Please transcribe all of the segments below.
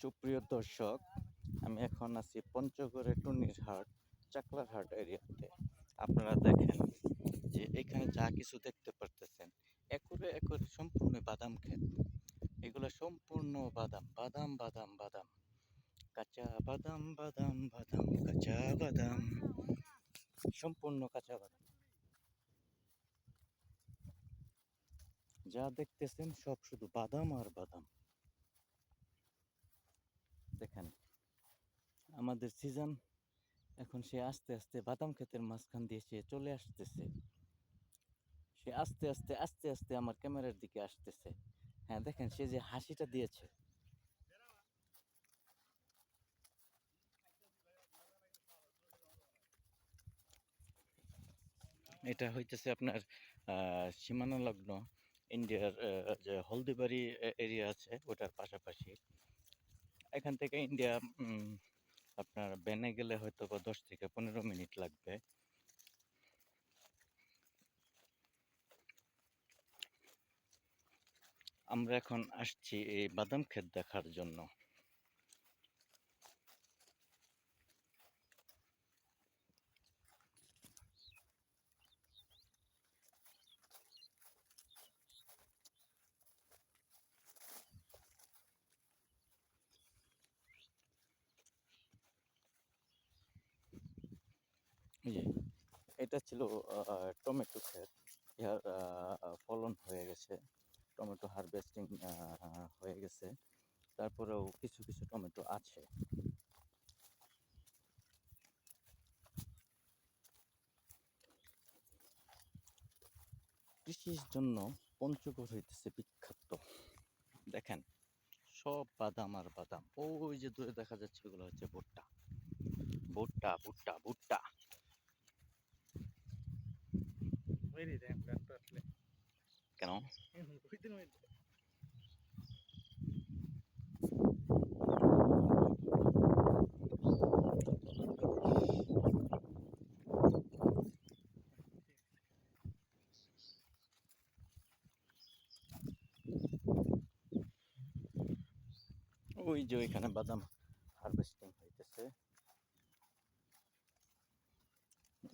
সুপ্রিয় দর্শক, আমি এখন আছি পঞ্চগড়ের টুনিরহাট চাকলারহাট এরিয়াতে। আপনারা দেখেন যে এখানে যা কিছু দেখতে পারতেছেন, একরে একরে সম্পূর্ণ বাদাম ক্ষেত। এগুলো সম্পূর্ণ বাদাম, বাদাম, বাদাম, বাদাম, কাঁচা বাদাম, বাদাম, বাদাম, কাঁচা বাদাম, সম্পূর্ণ কাঁচা বাদাম। যা দেখতেছেন সব শুধু বাদাম আর বাদাম। দেখেন, আমাদের সিজন এখন সে আস্তে আস্তে বাদাম ক্ষেতের মাঝখান দিয়ে সে চলে আসতেছে। সে আস্তে আস্তে আস্তে আস্তে আমার ক্যামেরার দিকে আসতেছে। হ্যাঁ, দেখেন সে যে হাসিটা দিয়েছে, এটা হইতেছে আপনার সীমানা লগ্ন ইন্ডিয়ার যে হলদিবাড়ি এরিয়া আছে ওটার পাশাপাশি। এখান থেকে ইন্ডিয়া আপনার বেনে গেলে হয়তো বা 10 থেকে 15 মিনিট লাগবে। আমরা এখন আসছি এই বাদাম ক্ষেত দেখার জন্য। এই যে এটা ছিল টমেটো ক্ষেত। ইহার ফলন হয়ে গেছে, টমেটো হারভেস্টিং হয়ে গেছে। তারপরেও কিছু কিছু টমেটো আছে। কৃষির জন্য পঞ্চগড় হইতেছে বিখ্যাত। দেখেন, সব বাদাম আর বাদাম। ওই যে দূরে দেখা যাচ্ছে ওগুলো হচ্ছে ভুট্টা, ভুট্টা, ভুট্টা, ভুট্টা। কেন? ওই যে ওইখানে বাদাম হারভেস্টিং হইতেছে।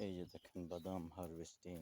এই যে দেখেন বাদাম হারভেস্টিং।